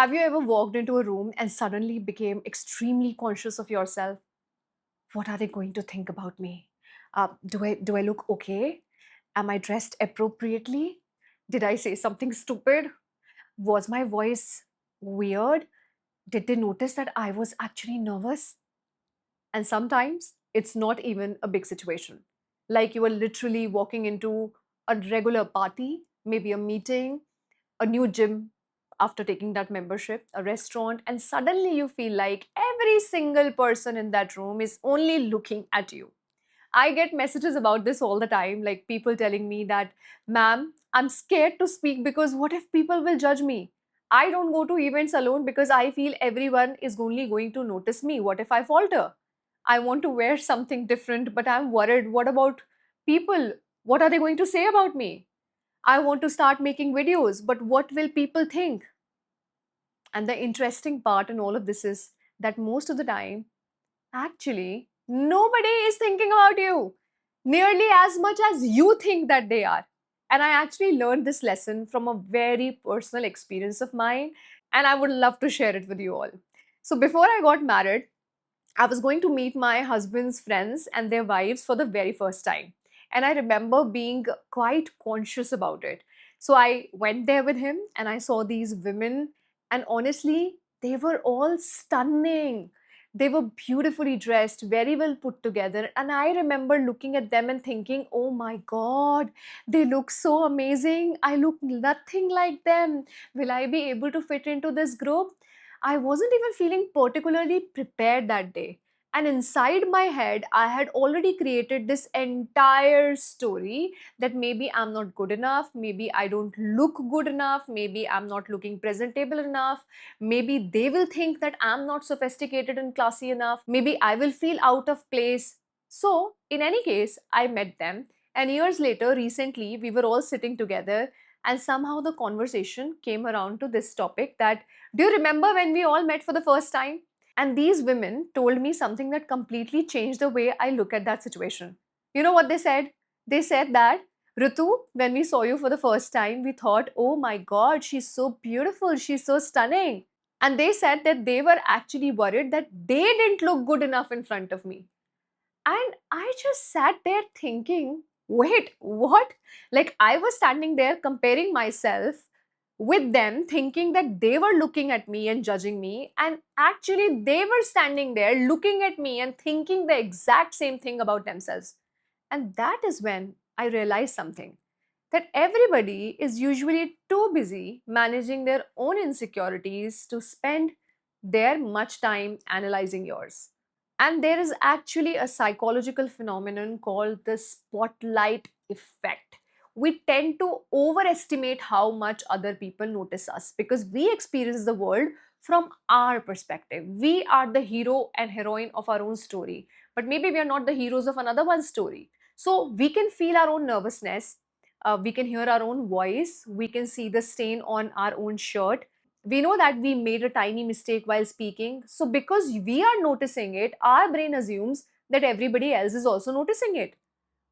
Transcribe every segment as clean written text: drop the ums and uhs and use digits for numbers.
Have you ever walked into a room and suddenly became extremely conscious of yourself? What are they going to think about me? Do I look okay? Am I dressed appropriately? Did I say something stupid? Was my voice weird? Did they notice that I was actually nervous? And sometimes it's not even a big situation. Like you are literally walking into a regular party, maybe a meeting, a new gym after taking that membership, a restaurant, and suddenly you feel like every single person in that room is only looking at you. I get messages about this all the time, like people telling me that, ma'am, I'm scared to speak because what if people will judge me? I don't go to events alone because I feel everyone is only going to notice me. What if I falter? I want to wear something different, but I'm worried. What about people? What are they going to say about me? I want to start making videos, but what will people think? And the interesting part in all of this is that most of the time, actually, nobody is thinking about you nearly as much as you think that they are. And I actually learned this lesson from a very personal experience of mine, and I would love to share it with you all. So, before I got married, I was going to meet my husband's friends and their wives for the very first time. And I remember being quite conscious about it. So I went there with him and I saw these women, and honestly, they were all stunning. They were beautifully dressed, very well put together. And I remember looking at them and thinking, oh my God, they look so amazing. I look nothing like them. Will I be able to fit into this group? I wasn't even feeling particularly prepared that day. And inside my head, I had already created this entire story that maybe I'm not good enough, maybe I don't look good enough, maybe I'm not looking presentable enough, maybe they will think that I'm not sophisticated and classy enough, maybe I will feel out of place. So, in any case, I met them, and years later, recently, we were all sitting together, and somehow the conversation came around to this topic that, do you remember when we all met for the first time? And these women told me something that completely changed the way I look at that situation. You know what they said? They said that, Ritu, when we saw you for the first time, we thought, oh my God, she's so beautiful, she's so stunning. And they said that they were actually worried that they didn't look good enough in front of me. And I just sat there thinking, wait, what? Like I was standing there comparing myself with them, thinking that they were looking at me and judging me. And actually, they were standing there looking at me and thinking the exact same thing about themselves. And that is when I realized something, that everybody is usually too busy managing their own insecurities to spend their much time analyzing yours. And there is actually a psychological phenomenon called the spotlight effect. We tend to overestimate how much other people notice us because we experience the world from our perspective. We are the hero and heroine of our own story, but maybe we are not the heroes of another one's story. So we can feel our own nervousness, we can hear our own voice, we can see the stain on our own shirt. We know that we made a tiny mistake while speaking. So, because we are noticing it, our brain assumes that everybody else is also noticing it.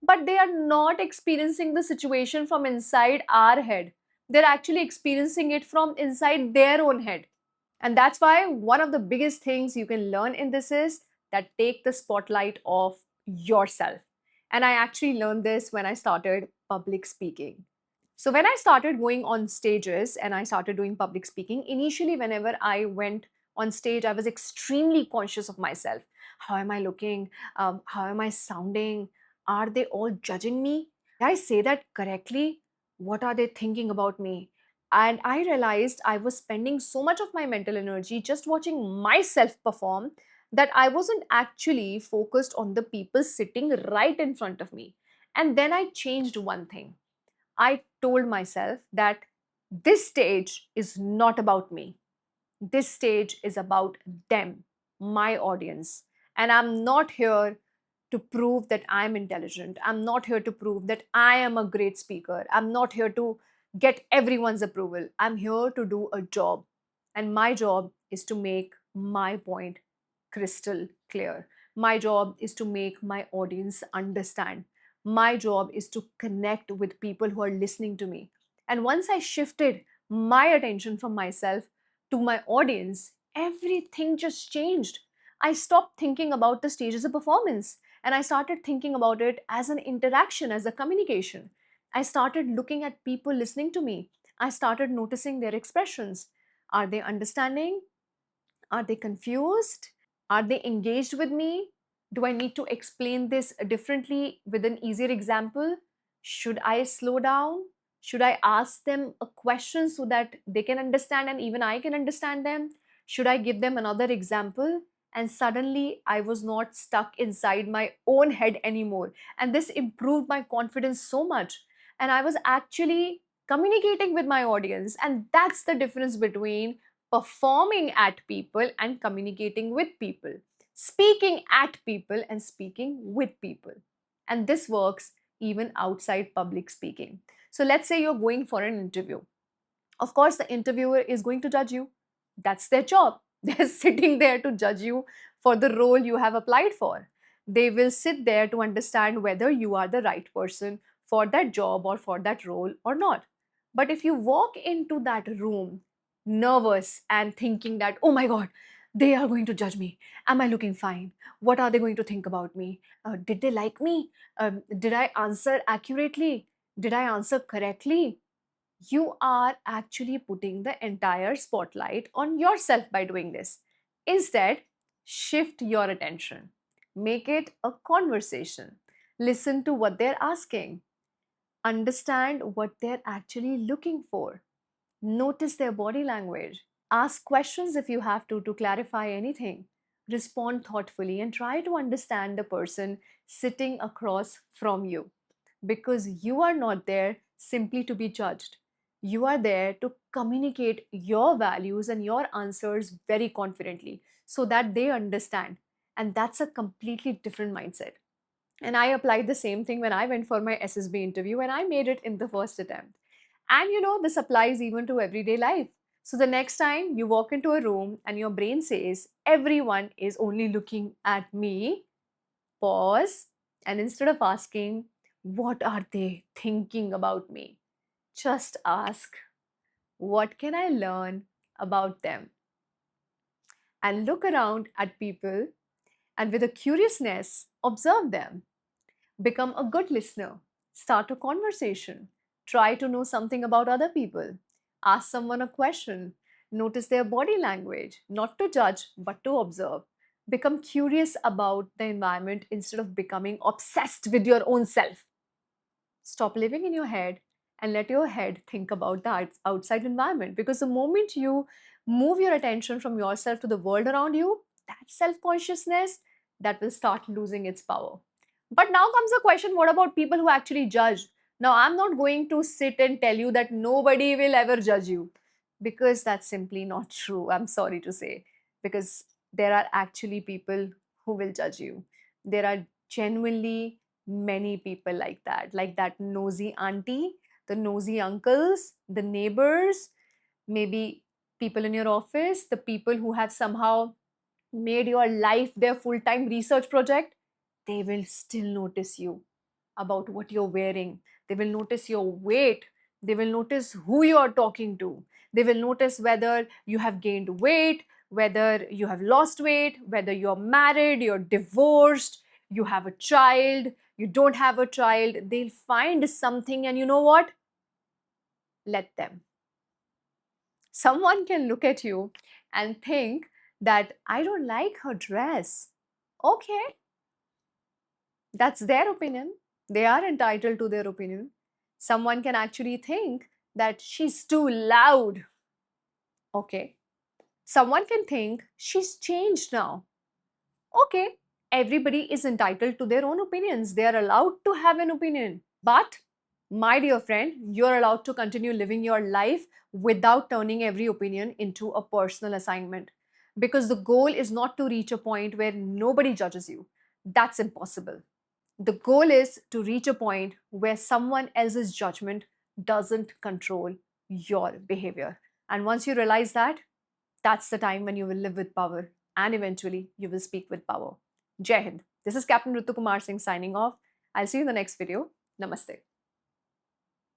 But they are not experiencing the situation from inside our head. They're actually experiencing it from inside their own head. And that's why one of the biggest things you can learn in this is that take the spotlight off yourself. And I actually learned this when I started public speaking. So when I started going on stages and I started doing public speaking, initially, whenever I went on stage, I was extremely conscious of myself. How am I looking? How am I sounding? Are they all judging me? Did I say that correctly? What are they thinking about me? And I realized I was spending so much of my mental energy just watching myself perform that I wasn't actually focused on the people sitting right in front of me. And then I changed one thing. I told myself that this stage is not about me. This stage is about them, my audience. And I'm not here to prove that I'm intelligent. I'm not here to prove that I am a great speaker. I'm not here to get everyone's approval. I'm here to do a job. And my job is to make my point crystal clear. My job is to make my audience understand. My job is to connect with people who are listening to me. And once I shifted my attention from myself to my audience, everything just changed. I stopped thinking about the stage as a performance and I started thinking about it as an interaction, as a communication. I started looking at people listening to me. I started noticing their expressions. Are they understanding? Are they confused? Are they engaged with me? Do I need to explain this differently with an easier example? Should I slow down? Should I ask them a question so that they can understand and even I can understand them? Should I give them another example? And suddenly I was not stuck inside my own head anymore. And this improved my confidence so much. And I was actually communicating with my audience. And that's the difference between performing at people and communicating with people, speaking at people and speaking with people. And this works even outside public speaking. So let's say you're going for an interview. Of course, the interviewer is going to judge you. That's their job. They're sitting there to judge you for the role you have applied for. They will sit there to understand whether you are the right person for that job or for that role or not. But if you walk into that room nervous and thinking that, oh my God, they are going to judge me. Am I looking fine? What are they going to think about me? Did they like me? Did I answer accurately? Did I answer correctly? You are actually putting the entire spotlight on yourself by doing this. Instead, shift your attention. Make it a conversation. Listen to what they're asking. Understand what they're actually looking for. Notice their body language. Ask questions if you have to clarify anything. Respond thoughtfully and try to understand the person sitting across from you, because you are not there simply to be judged. You are there to communicate your values and your answers very confidently so that they understand. And that's a completely different mindset. And I applied the same thing when I went for my SSB interview and I made it in the first attempt. And this applies even to everyday life. So the next time you walk into a room and your brain says, everyone is only looking at me, pause, and instead of asking, what are they thinking about me? Just ask, what can I learn about them? And look around at people and with a curiousness, observe them. Become a good listener. Start a conversation. Try to know something about other people. Ask someone a question. Notice their body language, not to judge, but to observe. Become curious about the environment instead of becoming obsessed with your own self. Stop living in your head and let your head think about the outside environment, because the moment you move your attention from yourself to the world around you, that self-consciousness, that will start losing its power. But now comes the question, what about people who actually judge? Now I'm not going to sit and tell you that nobody will ever judge you, because that's simply not true, I'm sorry to say. Because there are actually people who will judge you. There are genuinely many people like that nosy auntie, the nosy uncles, the neighbors, maybe people in your office, the people who have somehow made your life their full-time research project. They will still notice you about what you're wearing. They will notice your weight. They will notice who you are talking to. They will notice whether you have gained weight, whether you have lost weight, whether you're married, you're divorced, you have a child, you don't have a child. They'll find something, and you know what? Let them. Someone can look at you and think that I don't like her dress. Okay, that's their opinion. They are entitled to their opinion. Someone can actually think that she's too loud. Okay. Someone can think she's changed now. Okay. Everybody is entitled to their own opinions. They are allowed to have an opinion. But, my dear friend, you're allowed to continue living your life without turning every opinion into a personal assignment. Because the goal is not to reach a point where nobody judges you. That's impossible. The goal is to reach a point where someone else's judgment doesn't control your behavior. And once you realize that, that's the time when you will live with power and eventually you will speak with power. Jai Hind. This is Captain Ritu Kumar Singh signing off. I'll see you in the next video. Namaste.